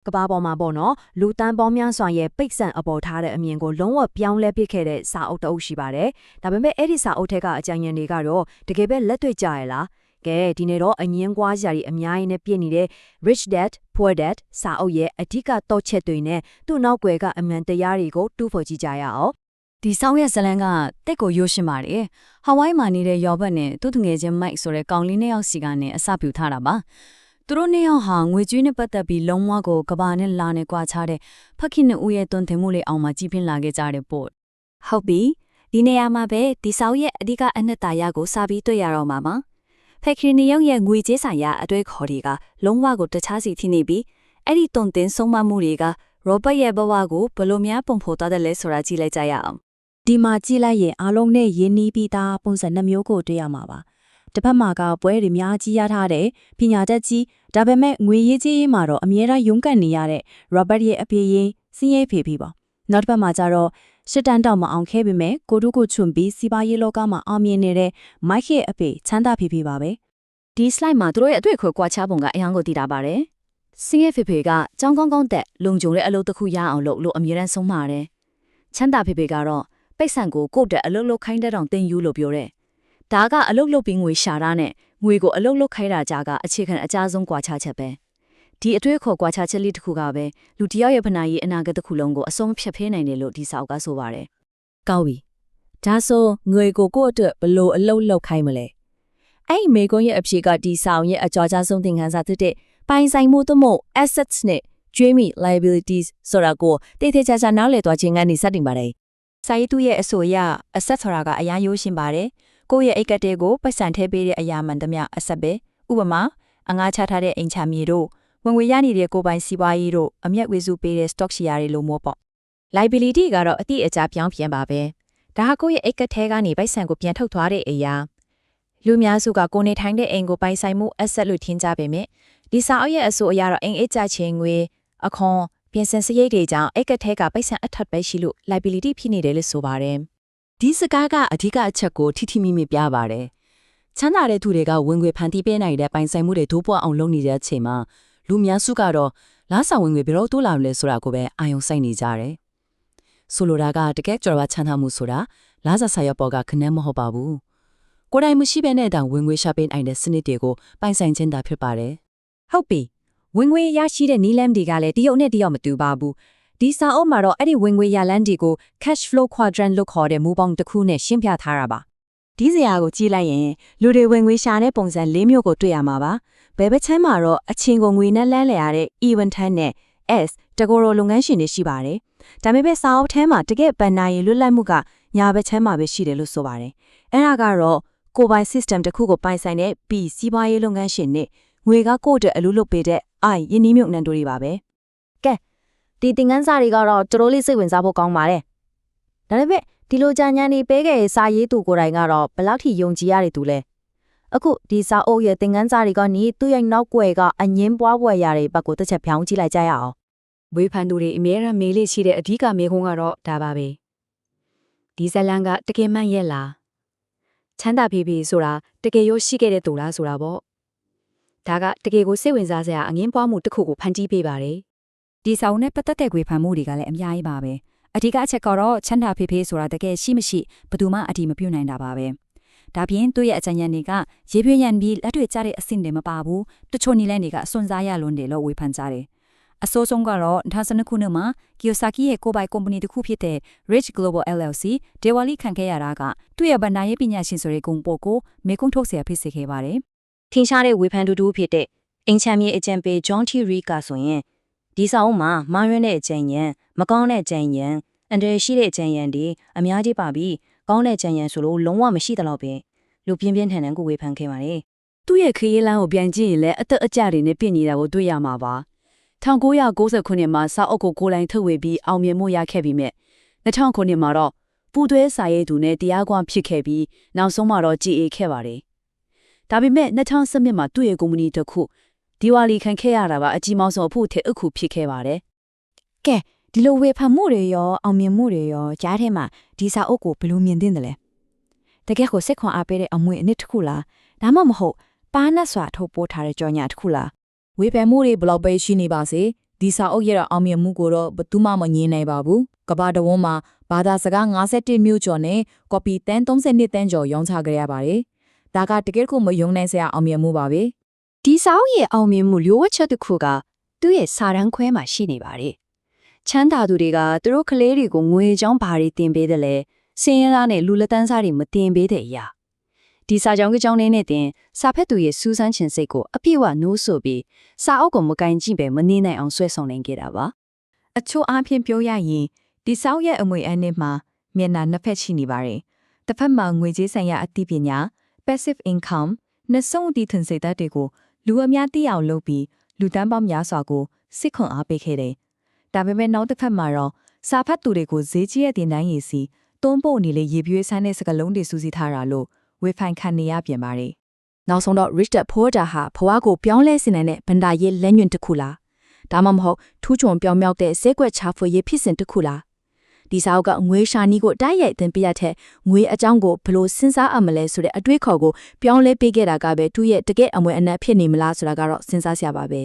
ကဘာပေါ်မှာပေါ့နော်လူတန်းပေါင်းများစွာရဲ့ပိတ်ဆန်အပေါ်ထားတဲ့အမြင်ကိုလုံးဝပြောင်းလဲပစ်ခဲ့တဲ့စာအုပ်တအုပ်ရှိပါတယ်ဒါပေမဲ့အဲ့ဒီစာအုပ်ထက်ကအကြံဉာဏ်တွေကတော့တကယ်ပဲလက်တွေ့ကြရလားကဲဒီနေ့တော့အငင်းကွာစရာတွေအများကြီးနဲ့ပြည့်နေတဲ့ Rich Dad Poor Dad စာအုပ်ရဲ့အဓိကတော့ချက်တွေနဲ့သူ့နောက်ွယ်ကအမှန်တရားတွေကိုတူးဖော်ကြည့်ကြရအောင်ဒီဆောင်းရဲ့ဇလန်ကတက်ကိုရိုးရှင်းပါတယ်။ဟာဝိုင်းမှာနေတဲ့ယောဘတ်နဲ့သူ့တငယ်ချင်းမိုက်ဆိုတဲ့ကောင်လေးနှစ်ယောက်စီကနေအစပြုထားတာပါ။သူတို့နှစ်ယောက်ဟာငွေကျွေးနဲ့ပတ်သက်ပြီးလုံးဝကိုကဘာနဲ့လာနဲ့ကွာခြားတဲ့ဖခင်နဲ့ဦးရဲ့တွင်တင်မှုလေးအောင်မှကြီးပြင်းလာခဲ့ကြတဲ့ပို့။ဟုတ်ပြီ။ဒီနေရာမှာပဲဒီဆောင်းရဲ့အဓိကအနှစ်သာရကိုစာပြီးတွေ့ရတော့မှာပါ။ဖခင်နှစ်ယောက်ရဲ့ငွေကြေးဆိုင်ရာအတွေ့ခေါ်တွေကလုံးဝကိုတခြားစီဖြစ်နေပြီးအဲ့ဒီတွင်တင်ဆုံးမမှုတွေကရောဘတ်ရဲ့ဘဝကိုဘယ်လိုများပုံဖော်သွားတယ်လဲဆိုတာကြည့်လိုက်ကြရအောင်ဒီမှာကြည့်လိုက်ရင်အားလုံးနဲ့ရင်းနှီးပြီးသားပုံစံနှမျိုးကိုတွေ့ရမှာပါတစ်ဖက်မှာကပွဲတွေများကြီးရထားတဲ့ပညာတတ်ကြီးဒါပေမဲ့ငွေရေးကြေးရေးမှာတော့အမြဲတမ်းရုန်းကန်နေရတဲ့ Robert ရဲ့အဖေရင်စင်းရဲဖေဖေပေါ့နောက်တစ်ဖက်မှာကျတော့ရှစ်တန်းတောင်မအောင်ခဲ့ပေမဲ့ကိုတို့ကိုချွန်ပြီးစီးပွားရေးလောကမှာအောင်မြင်နေတဲ့ Mike ရဲ့အဖေချမ်းသာဖေဖေပါပဲဒီ slide မှာသူတို့ရဲ့အတွေ့အခေါ်ကွာခြားပုံကအရန်ကိုသိတာပါတယ်စင်းရဲဖေဖေကကြောင်းကောင်းကောင်းတက်လုံခြုံတဲ့အလုပ်တစ်ခုရအောင်လို့အမြဲတမ်းဆုံးမှာတယ်ချမ်းသာဖေဖေကတော့ပိတ်ဆန်ကိုကိုယ့်တက်အလုတ်လုတ်ခိုင်းတဲ့တောင်တင်ယူလို့ပြောတယ်။ဒါကအလုတ်လုတ်ပြီးငွေရှာတာနဲ့ငွေကိုအလုတ်လုတ်ခိုင်းတာကြားကအခြေခံအကြဆုံးကွာခြားချက်ပဲ။ဒီအတွေ့အခေါ်ကွာခြားချက်လေးတစ်ခုကပဲလူတစ်ယောက်ရဲ့ဖနာရေးအနာဂတ်တစ်ခုလုံးကိုအဆုံးဖြတ်ဖဲနိုင်တယ်လို့ဒီစာအုပ်ကဆိုပါတယ်။ကောင်းပြီ။ဒါဆိုငွေကိုကိုယ့်အတွက်ဘလို့အလုတ်လုတ်ခိုင်းမလဲ။အဲ့ဒီမေကွန်းရဲ့အဖြေကဒီစာအုပ်ရဲ့အကြောကြားဆုံးသင်ခန်းစာတဲ့ပိုင်ဆိုင်မှုတို့မို့ assets နဲ့ကျွေးမိ liabilities ဆိုတာကိုတိတိကျကျနားလည်သွားခြင်းကနေစတင်ပါတယ်စာရေးသူရဲ့အဆိုအရအဆက်ဆိုတာကအရန်ရိုးရှင်းပါတယ်။ကိုယ့်ရဲ့အိတ်ကတဲ့ကိုပတ်စံထဲပေးတဲ့အရာမှန်သမျှအဆက်ပဲ။ဥပမာအငှားချထားတဲ့အိမ်ချမြေတို့ဝင်ငွေရနေတဲ့ကိုယ်ပိုင်စီးပွားရေးတို့အမျက်ဝေစုပေးတဲ့ stock share တွေလိုမျိုးပေါ့။ liability ကတော့အတိအကျပြောင်းပြန်ပါပဲ။ဒါဟာကိုယ့်ရဲ့အိတ်ကထဲကနေပိုက်ဆံကိုပြန်ထုတ်သွားတဲ့အရာလူများစုကကိုနေထိုင်တဲ့အိမ်ကိုပိုင်ဆိုင်မှု asset လို့ထင်ကြပေမဲ့ဒီစာအုပ်ရဲ့အဆိုအရတော့အိမ်အိတ်ကြချင်းငွေအခွန်ပြင်ဆင်စရိတ်တွေကြောင့်အိတ်ကထဲကပိုက်ဆံအထက်ပဲရှိလို့ liability ဖြစ်နေတယ်လို့ဆိုပါတယ်။ဒီစကားကအဓိကအချက်ကိုထိထိမိမိပြပါတယ်။ချမ်းသာတဲ့သူတွေကဝင်ငွေဖန်တီးပေးနိုင်တဲ့ပိုင်ဆိုင်မှုတွေဒိုးပွားအောင်လုပ်နေတဲ့အချိန်မှာလူများစုကတော့လားဆောင်ဝင်ငွေဘယ်တော့တိုးလာလဲဆိုတာကိုပဲအာရုံစိုက်နေကြတယ်။ဆိုလိုတာကတကယ်ကြော်ဝါချမ်းသာမှုဆိုတာလားစာစာရပေါ်ကခဏမဟုတ်ပါဘူး။ကိုယ်တိုင်မရှိဘဲနဲ့တောင်ဝင်ငွေရှာပေးနိုင်တဲ့စနစ်တွေကိုပိုင်ဆိုင်ခြင်းသာဖြစ်ပါတယ်။ဟုတ်ပြီ။ဝင်ငွေရရှိတဲ့နီးလန်းတွေကလည်းတရုတ်နဲ့တရုတ်မတူပါဘူး။ဒီစာအုပ်မှာတော့အဲ့ဒီဝင်ငွေရလန်းတွေကို cash flow quadrant လို့ခေါ်တဲ့မူပေါင်းတစ်ခုနဲ့ရှင်းပြထားတာပါ။ဒီဇာတ်ကိုကြည့်လိုက်ရင်လူတွေဝင်ငွေရှာတဲ့ပုံစံ၄မျိုးကိုတွေ့ရမှာပါ။ဘယ်ဘက်ချမ်းမှာတော့အချင်းကိုငွေနဲ့လန်းလည်ရတဲ့ even ထန်းနဲ့ S တကောရောလုပ်ငန်းရှင်တွေရှိပါတယ်။ဒါပေမဲ့စာအုပ်ထဲမှာတကယ်ပန်နာရေးလွတ်လပ်မှုကညာဘက်ချမ်းမှာပဲရှိတယ်လို့ဆိုပါတယ်။အဲ့ဒါကတော့ကိုပိုင် system တစ်ခုကိုပိုင်ဆိုင်တဲ့ B စီးပွားရေးလုပ်ငန်းရှင်နဲ့ငွေကကိုယ့်အတွက်အလူလုပ်ပေးတဲ့ I ယင်းနှီးမြုပ်နှံတို့တွေပါပဲကဲဒီသင်ခန်းစာတွေကတော့တော်တော်လေးစိတ်ဝင်စားဖို့ကောင်းပါတယ်ဒါပေမဲ့ဒီလိုကြာညံနေပေးခဲ့စာရေးသူကိုယ်တိုင်ကတော့ဘယ်လောက်ထိယုံကြည်ရတဲ့သူလဲအခုဒီစာအုပ်ရဲ့သင်ခန်းစာတွေကနီးသူ့ရဲ့နောက်ွယ်ကအငင်းပွားပွဲရတဲ့ဘက်ကိုတစ်ချက်ဖြောင်းကြည့်လိုက်ကြရအောင်ဝေဖန်သူတွေအများရမေးလေးရှိတဲ့အဓိကမေးခွန်းကတော့ဒါပါပဲဒီဇလန်ကတကယ်မှန်ရဲ့လားချမ်းသာဖေဖေဆိုတာတကယ်ရောရှိခဲ့တဲ့သူလားဆိုတာပေါ့ဒါကတကယ်ကိုစိတ်ဝင်စားစရာအငင်းပွားမှုတစ်ခုကိုဖန်တီးပေးပါတယ်ဒီစာအုပ်နဲ့ပတ်သက်တဲ့ဝေဖန်မှုတွေကလည်းအများကြီးပါပဲအဓိကအချက်ကတော့ချမ်းသာဖေဖေဆိုတာတကယ်ရှိမရှိဘယ်သူမှအတိမပြုနိုင်တာပါပဲဒါပြင်သူ့ရဲ့အကြံဉာဏ်တွေကရေပြည့်ရန်ပြီးလက်တွေ့ကျတဲ့အဆင့်တွေမပါဘူးတချို့နည်းလမ်းတွေကအစွန်စားရလွန်းတယ်လို့ဝေဖန်ကြတယ်အစိုးဆုံးကတော့2000ခုနှစ်မှာကီယိုဆာကီရဲ့ကိုယ်ပိုင်ကုမ္ပဏီတစ်ခုဖြစ်တဲ့ Rich Global LLC ဒေဝါလီခံခဲ့ရတာကသူ့ရဲ့ဗဏ္ဍာရေးပညာရှင်ဆိုတဲ့ဂုဏ်ပို့ကိုမေကုန်းထုတ်เสียဖြစ်စေခဲ့ပါတယ်ထင်ရှားတဲ့ဝေဖန်သူတူဖြစ်တဲ့အင်ချမ်းမြေအကြံပေး John T. Reed ကဆိုရင်ဒီစာအုပ်မှာမာရွန်းတဲ့အကြံဉာဏ်မကောင်းတဲ့အကြံဉာဏ်အန္တရာယ်ရှိတဲ့အကြံဉာဏ်တွေအများကြီးပါပြီးကောင်းတဲ့အကြံဉာဏ်ဆိုလို့လုံးဝမရှိသလောက်ပဲလူပြင်းပြင်းထန်ထန်ကိုဝေဖန်ခဲ့ပါတယ်သူ့ရဲ့ခရီးလမ်းကိုပြန်ကြည့်ရင်လည်းအသက်အကျတွေနဲ့ပြည့်နေတာကိုတွေ့ရမှာပါ1990ခုနှစ်မှာစာအုပ်ကိုကိုယ်တိုင်ထုတ်ဝေပြီးအောင်မြင်မှုရခဲ့ပြီးမြဲ2000ခုနှစ်မှာတော့ပူသွဲစာရေးသူနဲ့တရားကွမ်းဖြစ်ခဲ့ပြီးနောက်ဆုံးမှာတော့ကြည်အေးခဲ့ပါတယ်ဒါပေမဲ့2017မှာသူ့ရဲ့ကုမ္ပဏီတစ်ခုဒီဝါလီခံခဲ့ရတာပါအကြီးမောင်ဆုံးအဖို့ထက်အခုဖြစ်ခဲ့ပါတယ်ကဲဒီလိုဝေဖန်မှုတွေရောအောင်မြင်မှုတွေရောကြားထဲမှာဒီစာအုပ်ကိုဘယ်လိုမြင်သင့်တယ်လဲတကယ်ကိုစိတ်ခွန်အားပေးတဲ့အမွေအနှစ်တစ်ခုလားဒါမှမဟုတ်ပါးနတ်စွာထုတ်ပိုးထားတဲ့ကြော်ညာတစ်ခုလားဝေဖန်မှုတွေဘလောက်ပဲရှိနေပါစေ ဒီစာအုပ်ရဲ့အောင်မြင်မှုကိုတော့ဘယ်သူမှမငြင်းနိုင်ပါဘူးကဘာတဝန်းမှာဘာသာစကား51မျိုးကျော်နဲ့ကော်ပီတန်း32တန်းကျော်ရောင်းချခဲ့ရပါတယ်ဒါကတကယ်ကိုမယုံနိုင်စရာအောင်မြင်မှုပါပဲ ဒီစာအုပ်ရဲ့အောင်မြင်မှုလျှို့ဝှက်ချက်တစ်ခုကသူ့ရဲ့စာတမ်းခွဲမှာရှိနေပါတယ်ချမ်းသာသူတွေကသူတို့ကလေးတွေကိုငွေကြောင်းဘာတွေတင်ပေးတယ်လဲစင်းရဲသားနဲ့လူလက်တန်းစားတွေမတင်ပေးတဲ့အရာဒီစာကြောင်းကြောင်းလေးနဲ့တင်စာဖက်သူရဲ့စူးစမ်းခြင်းစိတ်ကိုအပြည့်အဝနိုးဆိုပြီးစာအုပ်ကိုမကင်ကြည့်ပဲမနေနိုင်အောင်ဆွဲဆောင်နိုင်ခဲ့တာပါ အချို့အားဖြင့်ပြောရရင်ဒီစောက်ရဲ့အမွေအနှစ်မှာမျက်နှာနှစ်ဖက်ရှိနေပါတယ်။တစ်ဖက်မှာငွေကြေးဆိုင်ရာအသိပညာ passive income နဲ့စုံတီထွန်စေတတ်တွေကိုလူအများသိအောင်လုပ်ပြီးလူတန်းပေါင်းများစွာကိုစစ်ခွန်အားပေးခဲ့တယ်။ဒါပေမဲ့နောက်တစ်ဖက်မှာတော့စာဖတ်သူတွေကိုဈေးကြီးတဲ့တင်တိုင်းရည်စီတွန်းပို့နေလေရေပြွေးဆန်းတဲ့စကလုံးတွေစူးစီးထားတာလို့ဝေဖန်ခံနေရပြန်ပါတယ်။ နောက်ဆုံးတော့ Richard Porter ဟာဘဝကိုပြောင်းလဲစေနိုင်တဲ့ဗန္ဒာရေးလက်ညွန့်တစ်ခုလားဒါမှမဟုတ်ထူးချွန်ပြောင်းမြောက်တဲ့စဲကွက်ချဖွေရေးဖြစ်စဉ်တစ်ခုလားဒီစာအုပ်ကငွေရှာနီးကိုတိုက်ရိုက်တင်ပြရတဲ့ငွေအကြောင်းကိုဘလို့စဉ်းစားအပ်မလဲဆိုတဲ့အတွေးခေါ်ကိုပြောင်းလဲပေးခဲ့တာကပဲသူ့ရဲ့တကယ့်အမွေအနှစ်ဖြစ်နေမလားဆိုတာကတော့စဉ်းစားစရာပါပဲ